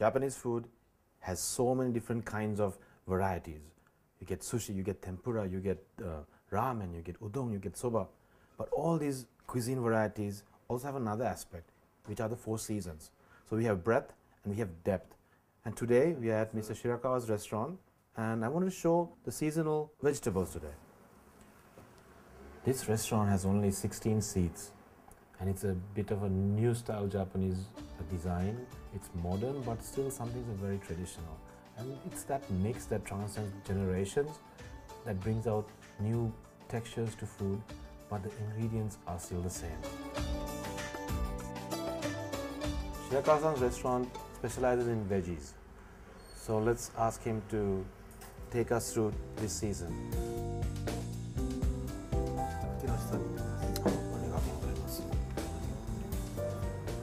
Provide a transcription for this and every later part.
Japanese food has so many different kinds of varieties. You get sushi, you get tempura, you get ramen, you get udon, you get soba. But all these cuisine varieties also have another aspect, which are the 4 seasons. So we have breadth and we have depth. And today we are at Mr. Shirakawa's restaurant, and I want to show the seasonal vegetables today. This restaurant has only 16 seats, and it's a bit of a new style Japanese design. It's modern, but still something very traditional. And it's that mix that transcends generations that brings out new textures to food, but the ingredients are still the same. Shirakawa-san's restaurant specializes in veggies. So let's ask him to take us through this season.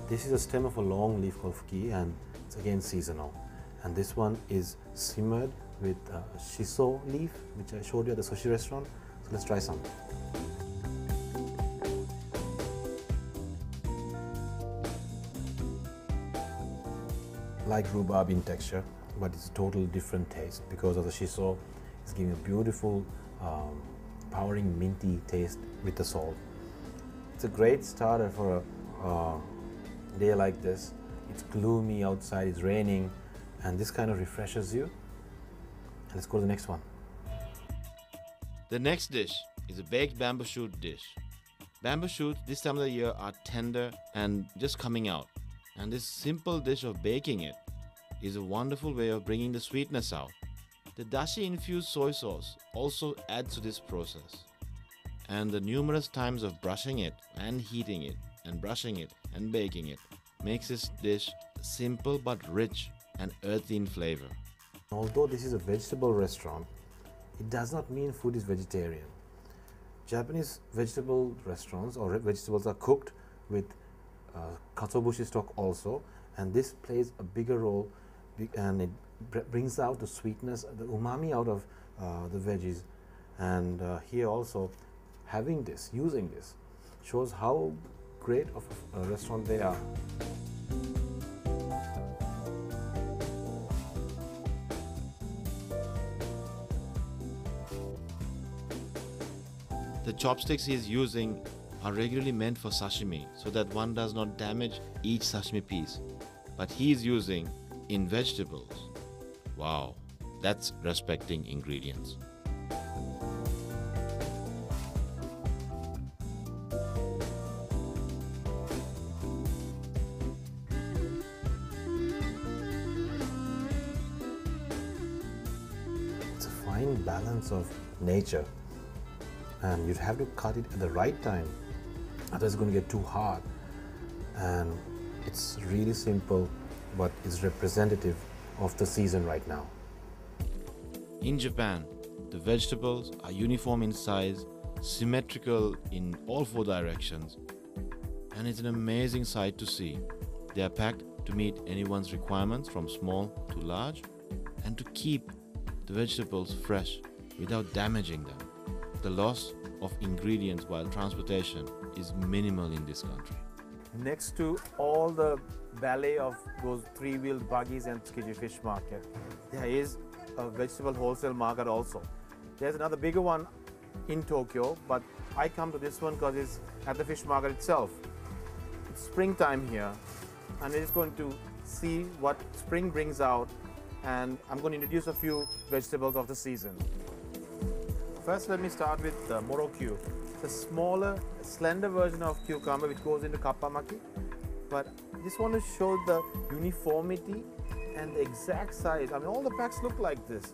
This is a stem of a long leaf called fuki, and it's again seasonal. And this one is simmered with shiso leaf, which I showed you at the sushi restaurant. So let's try some. Like rhubarb in texture, but it's a totally different taste because of the shiso. It's giving a beautiful, powering minty taste with the salt. It's a great starter for a day like this. It's gloomy outside, it's raining, and this kind of refreshes you. Let's go to the next one. The next dish is a baked bamboo shoot dish. Bamboo shoots this time of the year are tender and just coming out. And this simple dish of baking it is a wonderful way of bringing the sweetness out. The dashi-infused soy sauce also adds to this process. And the numerous times of brushing it and heating it and brushing it and baking it makes this dish simple but rich and earthy in flavor. Although this is a vegetable restaurant, it does not mean food is vegetarian. Japanese vegetable restaurants or vegetables are cooked with katsuobushi stock also, and this plays a bigger role, and it brings out the sweetness, the umami out of the veggies. And here also, having this, using this, shows how great of a restaurant they are. The chopsticks he is using are regularly meant for sashimi so that one does not damage each sashimi piece. But he is using in vegetables. Wow, that's respecting ingredients. It's a fine balance of nature, and you'd have to cut it at the right time, otherwise it's going to get too hard. And it's really simple, but it's representative of the season right now. In Japan, the vegetables are uniform in size, symmetrical in all 4 directions, and it's an amazing sight to see. They are packed to meet anyone's requirements from small to large, and to keep the vegetables fresh without damaging them. The loss of ingredients while transportation is minimal in this country. Next to all the ballet of those 3-wheeled buggies and Tsukiji fish market, there is a vegetable wholesale market also. There's another bigger one in Tokyo, but I come to this one because it's at the fish market itself. It's springtime here, and we're just going to see what spring brings out, and I'm going to introduce a few vegetables of the season. First, let me start with morokyu. It's a smaller, slender version of cucumber which goes into kappamaki. But I just want to show the uniformity and the exact size. I mean, all the packs look like this.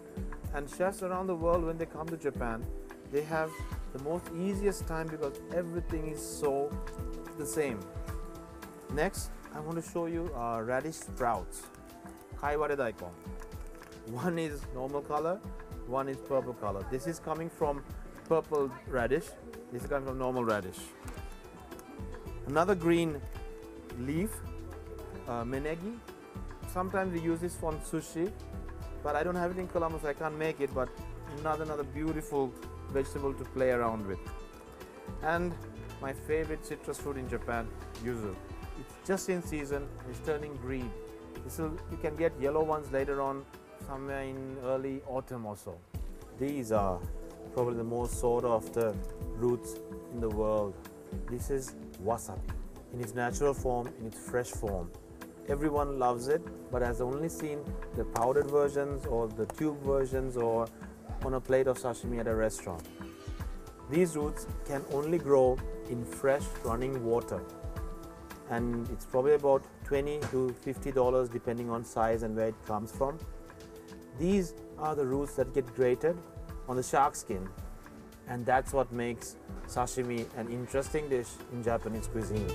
And chefs around the world, when they come to Japan, they have the most easiest time because everything is so the same. Next, I want to show you radish sprouts, kaiware daikon. One is normal color, one is purple color. This is coming from purple radish, this is coming from normal radish. Another green leaf, menegi. Sometimes we use this for sushi, but I don't have it in Colombo, so I can't make it, but another beautiful vegetable to play around with. And my favorite citrus fruit in Japan, yuzu. It's just in season, it's turning green. You can get yellow ones later on, somewhere in early autumn or so. These are probably the most sought after roots in the world. This is wasabi in its natural form, in its fresh form. Everyone loves it, but has only seen the powdered versions or the tube versions or on a plate of sashimi at a restaurant. These roots can only grow in fresh running water, and it's probably about $20 to $50 depending on size and where it comes from. These are the roots that get grated on the shark skin, and that's what makes sashimi an interesting dish in Japanese cuisine.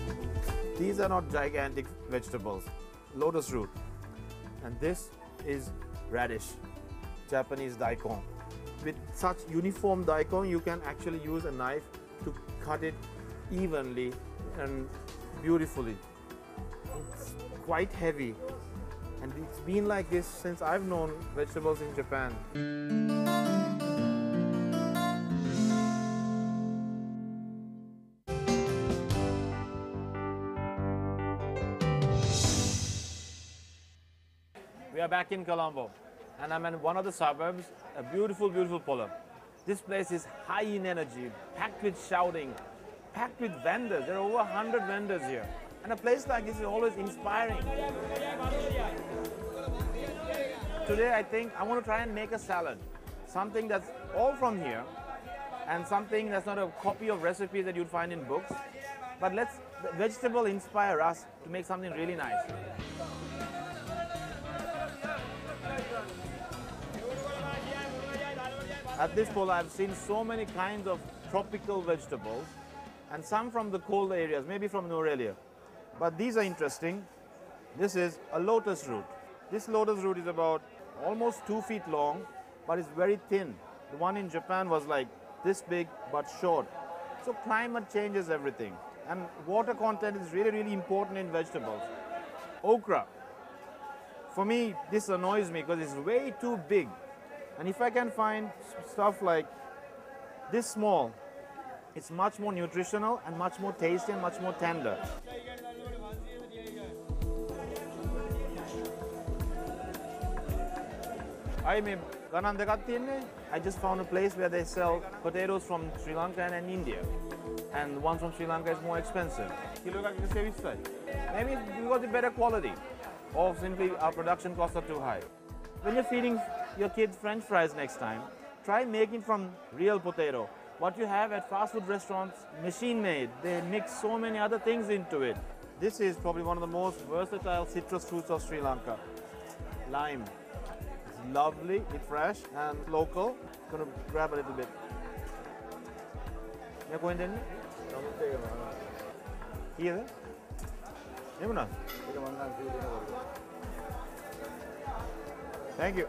These are not gigantic vegetables. Lotus root, and this is radish, Japanese daikon. With such uniform daikon, you can actually use a knife to cut it evenly and beautifully. It's quite heavy, and it's been like this since I've known vegetables in Japan. We are back in Colombo, and I'm in one of the suburbs, a beautiful, beautiful pull-up. This place is high in energy, packed with shouting, packed with vendors. There are over 100 vendors here. And a place like this is always inspiring. Today, I think I want to try and make a salad. Something that's all from here, and something that's not a copy of recipes that you'd find in books. But let the vegetable inspire us to make something really nice. At this pole, I've seen so many kinds of tropical vegetables, and some from the cold areas, maybe from Norelia. But these are interesting. This is a lotus root. This lotus root is about almost 2 feet long, but it's very thin. The one in Japan was like this big, but short. So climate changes everything, and water content is really, really important in vegetables. Okra. For me, this annoys me because it's way too big. And if I can find stuff like this small, it's much more nutritional and much more tasty and much more tender. I just found a place where they sell potatoes from Sri Lanka and India. And the ones from Sri Lanka is more expensive. Maybe we got the better quality, or simply our production costs are too high. When you're feeding your kids French fries next time, try making from real potato. What you have at fast food restaurants, machine made. They mix so many other things into it. This is probably one of the most versatile citrus fruits of Sri Lanka. Lime. It's lovely, it's fresh and local. Gonna grab a little bit. You're going in? Here? Thank you.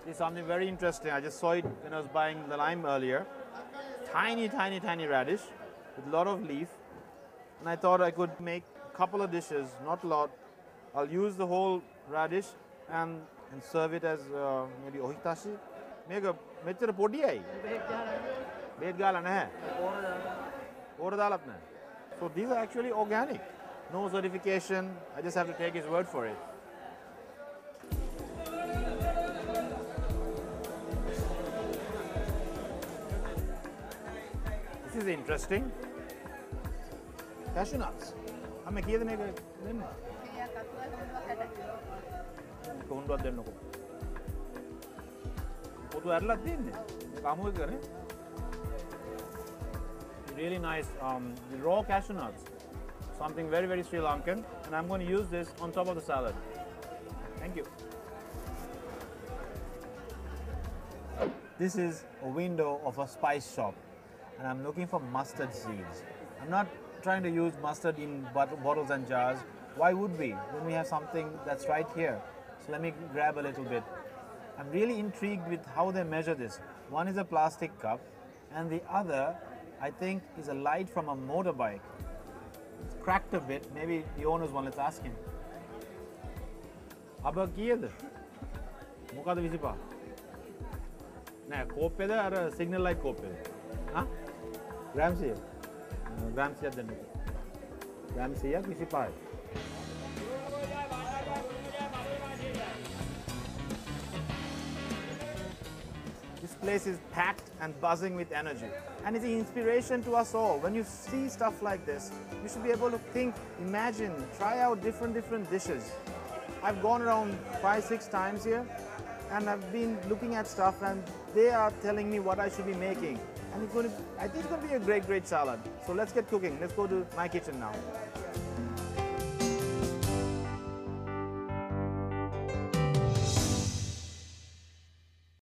This is something very interesting. I just saw it when I was buying the lime earlier. Tiny, tiny, tiny radish with a lot of leaf. And I thought I could make a couple of dishes, not a lot. I'll use the whole radish and serve it as maybe ohitashi. Mega mettara podiyai. Bed gala naha. Ora dalat naha. So these are actually organic. No certification. I just have to take his word for it. This is interesting. Cashew nuts. I'm going to give them. Really nice raw cashew nuts. Something very, very Sri Lankan. And I'm going to use this on top of the salad. Thank you. This is a window of a spice shop. And I'm looking for mustard seeds. I'm not trying to use mustard in bottles and jars. Why would we when we have something that's right here? So let me grab a little bit. I'm really intrigued with how they measure this. One is a plastic cup, and the other, I think, is a light from a motorbike. It's cracked a bit. Maybe the owner's one. Let's ask him. Abba kiyada? Mokada 25? Nෑ කෝප්පේද අර signal light කෝප්පේද? හා? Gram 100. Gram 100ක් දෙන්න. Gram 100ක් 25. place is packed and buzzing with energy. And it's an inspiration to us all. When you see stuff like this, you should be able to think, imagine, try out different dishes. I've gone around 5-6 times here, and I've been looking at stuff, and they are telling me what I should be making. And I think it's going to be a great salad. So let's get cooking. Let's go to my kitchen now.